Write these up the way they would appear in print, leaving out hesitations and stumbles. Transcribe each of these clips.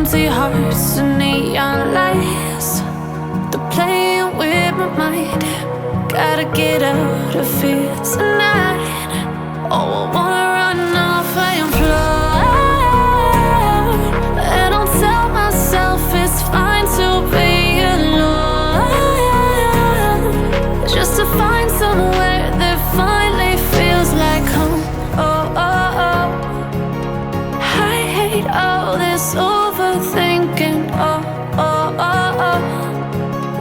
empty hearts and neon lights. They're playing with my mind. Gotta get out of here tonight. Oh, I wanna run off and fly. And I'll tell myself it's fine to be alone, just to find somewhere that finally feels like home. Oh, oh, oh. I hate all this overthinking. Oh, oh, oh, oh.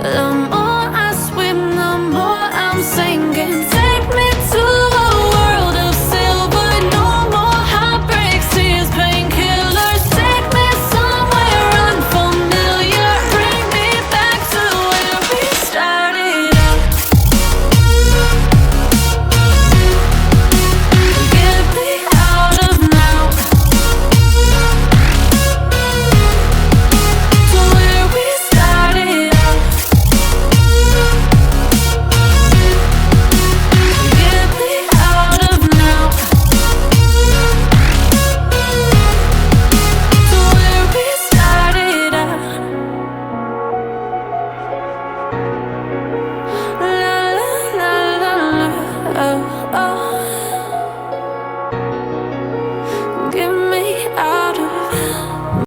The more I swim, the more I'm sinking. Take me to a world of silver. No more heartbreaks, tears, painkillers. Take me somewhere unfamiliar. Bring me back to where we started out. Get me out of now, to where we started out. Get me out of now, to where we started out. La la la la la. Oh, oh.